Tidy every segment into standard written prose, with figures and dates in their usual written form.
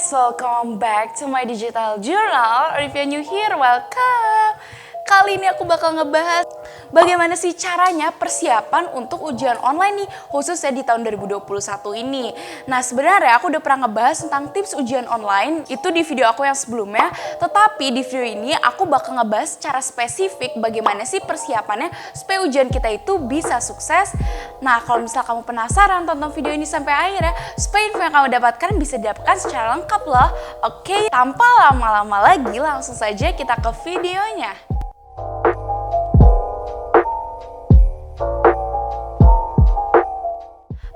guys, welcome back to my digital journal. Or if you're new here, welcome. Kali ini aku bakal ngebahas bagaimana sih caranya persiapan untuk ujian online nih, khususnya di tahun 2021 ini. Nah, sebenarnya aku udah pernah ngebahas tentang tips ujian online itu di video aku yang sebelumnya, tetapi di video ini aku bakal ngebahas secara spesifik bagaimana sih persiapannya supaya ujian kita itu bisa sukses. Nah, kalau misal kamu penasaran, tonton video ini sampai akhir ya, supaya info yang kamu dapatkan bisa didapatkan secara lengkap loh. Oke, tanpa lama-lama lagi, langsung saja kita ke videonya.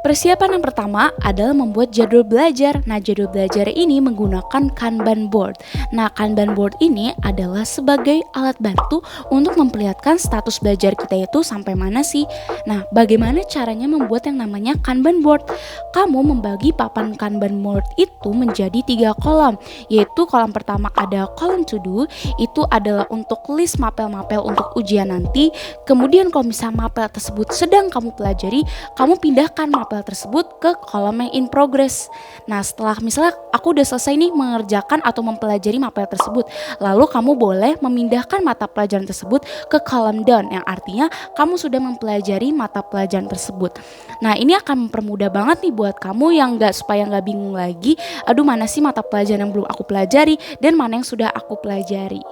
Persiapan yang pertama adalah membuat jadwal belajar. Nah, jadwal belajar ini menggunakan Kanban board. Nah, Kanban board ini adalah sebagai alat bantu untuk memperlihatkan status belajar kita itu sampai mana sih. Nah, bagaimana caranya membuat yang namanya Kanban board? Kamu membagi papan Kanban board itu menjadi 3 kolom, yaitu kolom pertama ada kolom to do, itu adalah untuk list mapel-mapel untuk ujian nanti. Kemudian kalau misalnya mapel tersebut sedang kamu pelajari, kamu pindahkan mapel tersebut ke kolom yang in progress. Nah, setelah misalnya aku udah selesai nih mengerjakan atau mempelajari mapel tersebut, lalu kamu boleh memindahkan mata pelajaran tersebut ke kolom done, yang artinya kamu sudah mempelajari mata pelajaran tersebut. Nah, ini akan mempermudah banget nih buat kamu yang supaya nggak bingung lagi, aduh mana sih mata pelajaran yang belum aku pelajari dan mana yang sudah aku pelajari.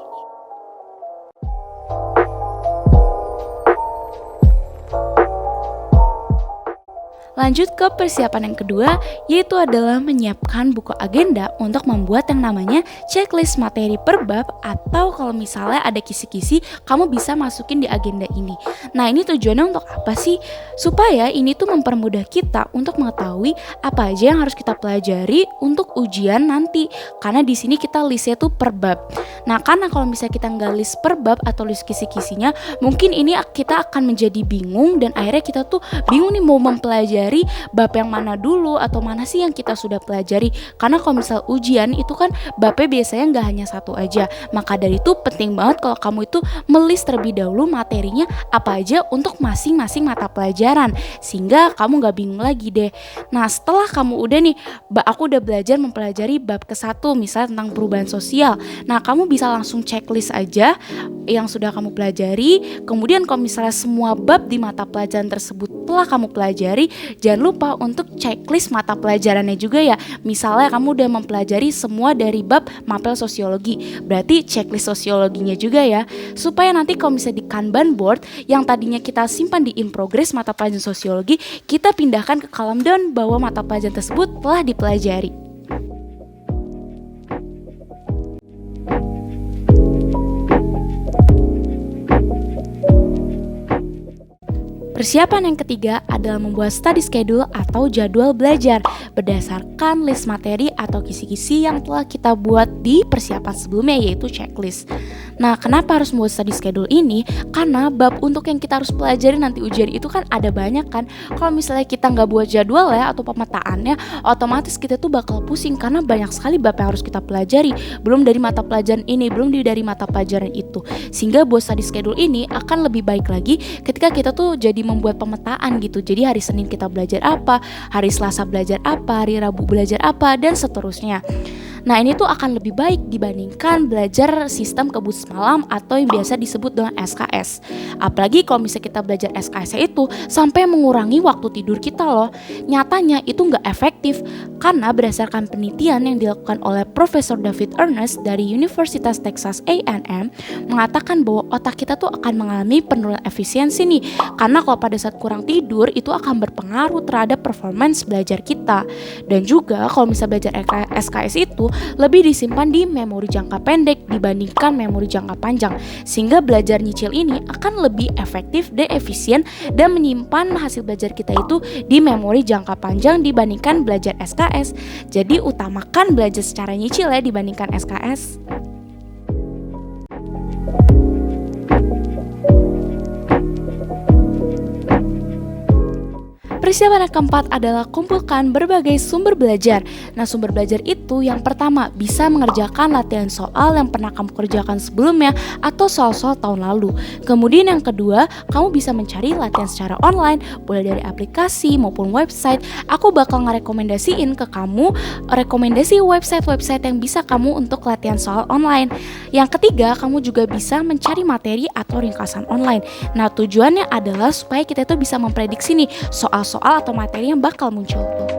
Lanjut ke persiapan yang kedua, yaitu adalah menyiapkan buku agenda untuk membuat yang namanya checklist materi per bab, atau kalau misalnya ada kisi-kisi, kamu bisa masukin di agenda ini. Nah, ini tujuannya untuk apa sih? Supaya ini tuh mempermudah kita untuk mengetahui apa aja yang harus kita pelajari untuk ujian nanti. Karena di sini kita listnya tuh per bab. Nah, karena kalau misalnya kita nggak list per bab atau list kisi-kisinya, mungkin ini kita akan menjadi bingung dan akhirnya kita tuh bingung nih mau mempelajari bab yang mana dulu atau mana sih yang kita sudah pelajari. Karena kalau misal ujian itu kan babnya biasanya nggak hanya satu aja. Maka dari itu penting banget kalau kamu itu melis terlebih dahulu materinya apa aja untuk masing-masing mata pelajaran, sehingga kamu nggak bingung lagi deh. Nah, setelah kamu udah nih, aku udah belajar mempelajari bab ke-1 misalnya tentang perubahan sosial. Nah, kamu bisa langsung checklist aja yang sudah kamu pelajari. Kemudian kalau misalnya semua bab di mata pelajaran tersebut telah kamu pelajari, jangan lupa untuk checklist mata pelajarannya juga ya. Misalnya kamu udah mempelajari semua dari bab mapel sosiologi, berarti checklist sosiologinya juga ya. Supaya nanti kalau misalnya di Kanban board yang tadinya kita simpan di in progress mata pelajaran sosiologi, kita pindahkan ke kolom down bahwa mata pelajaran tersebut telah dipelajari. Persiapan yang ketiga adalah membuat study schedule atau jadwal belajar berdasarkan list materi atau kisi-kisi yang telah kita buat di persiapan sebelumnya, yaitu checklist. Nah, kenapa harus membuat study schedule ini? Karena bab untuk yang kita harus pelajari nanti ujian itu kan ada banyak kan. Kalau misalnya kita nggak buat jadwal ya atau pemetaannya, otomatis kita tuh bakal pusing karena banyak sekali bab yang harus kita pelajari. Belum dari mata pelajaran ini, belum dari mata pelajaran itu. Sehingga buat study schedule ini akan lebih baik lagi ketika kita tuh jadi membuat pemetaan gitu. Jadi hari Senin kita belajar apa, hari Selasa belajar apa, hari Rabu belajar apa, dan seterusnya. Nah, ini tuh akan lebih baik dibandingkan belajar sistem kebut semalam atau yang biasa disebut dengan SKS. Apalagi kalau misalnya kita belajar SKS itu sampai mengurangi waktu tidur kita loh. Nyatanya itu nggak efektif karena berdasarkan penelitian yang dilakukan oleh Profesor David Ernest dari Universitas Texas A&M mengatakan bahwa otak kita tuh akan mengalami penurunan efisiensi nih. Karena kalau pada saat kurang tidur itu akan berpengaruh terhadap performance belajar kita. Dan juga kalau misalnya belajar SKS itu lebih disimpan di memori jangka pendek dibandingkan memori jangka panjang, sehingga belajar nyicil ini akan lebih efektif dan efisien dan menyimpan hasil belajar kita itu di memori jangka panjang dibandingkan belajar SKS. Jadi utamakan belajar secara nyicil ya dibandingkan SKS. Persiapan yang keempat adalah kumpulkan berbagai sumber belajar. Nah, sumber belajar itu yang pertama bisa mengerjakan latihan soal yang pernah kamu kerjakan sebelumnya atau soal-soal tahun lalu. Kemudian yang kedua, kamu bisa mencari latihan secara online, boleh dari aplikasi maupun website. Aku bakal ngerekomendasiin ke kamu rekomendasi website-website yang bisa kamu untuk latihan soal online. Yang ketiga, kamu juga bisa mencari materi atau ringkasan online. Nah, tujuannya adalah supaya kita itu bisa memprediksi nih soal atau materi yang bakal muncul tuh.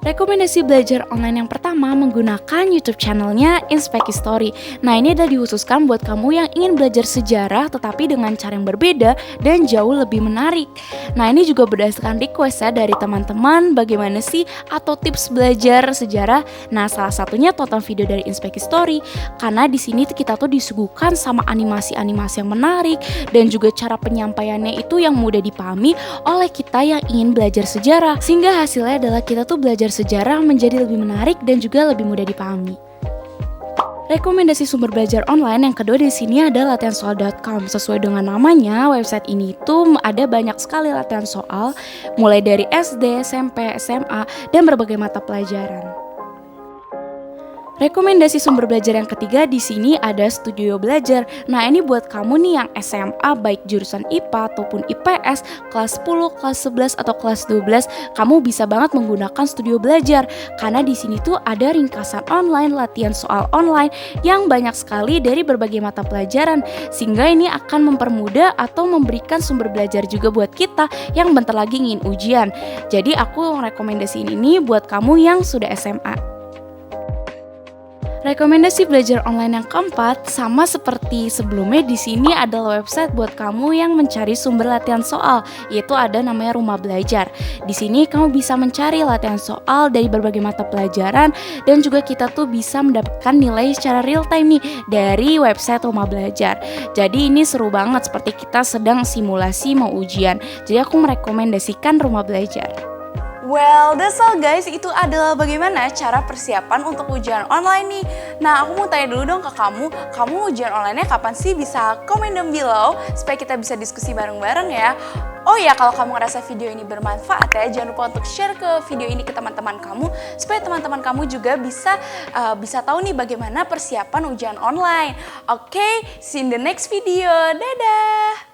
Rekomendasi belajar online yang pertama menggunakan YouTube channelnya Inspek History. Nah, ini adalah dikhususkan buat kamu yang ingin belajar sejarah tetapi dengan cara yang berbeda dan jauh lebih menarik. Nah, ini juga berdasarkan request ya dari teman-teman bagaimana sih atau tips belajar sejarah. Nah, salah satunya tonton video dari Inspek History karena di sini kita tuh disuguhkan sama animasi-animasi yang menarik dan juga cara penyampaiannya itu yang mudah dipahami oleh kita yang ingin belajar sejarah. Sehingga hasilnya adalah kita tuh belajar sejarah menjadi lebih menarik dan juga lebih mudah dipahami. Rekomendasi sumber belajar online yang kedua di sini adalah latihansoal.com. Sesuai dengan namanya, website ini tuh ada banyak sekali latihan soal mulai dari SD, SMP, SMA, dan berbagai mata pelajaran. Rekomendasi sumber belajar yang ketiga di sini ada Studio Belajar. Nah, ini buat kamu nih yang SMA baik jurusan IPA ataupun IPS, kelas 10, kelas 11 atau kelas 12, kamu bisa banget menggunakan Studio Belajar karena di sini tuh ada ringkasan online, latihan soal online yang banyak sekali dari berbagai mata pelajaran sehingga ini akan mempermudah atau memberikan sumber belajar juga buat kita yang bentar lagi ingin ujian. Jadi aku rekomendasiin ini buat kamu yang sudah SMA. Rekomendasi belajar online yang keempat sama seperti sebelumnya di sini adalah website buat kamu yang mencari sumber latihan soal, yaitu ada namanya Rumah Belajar. Di sini kamu bisa mencari latihan soal dari berbagai mata pelajaran dan juga kita tuh bisa mendapatkan nilai secara real time nih dari website Rumah Belajar. Jadi ini seru banget seperti kita sedang simulasi mau ujian. Jadi aku merekomendasikan Rumah Belajar. Well, that's all guys, itu adalah bagaimana cara persiapan untuk ujian online nih. Nah, aku mau tanya dulu dong ke kamu ujian online-nya kapan sih? Bisa komen down below supaya kita bisa diskusi bareng-bareng ya. Oh ya, kalau kamu ngerasa video ini bermanfaat ya, jangan lupa untuk share ke video ini ke teman-teman kamu supaya teman-teman kamu juga bisa tahu nih bagaimana persiapan ujian online. Oke, see you in the next video. Dadah!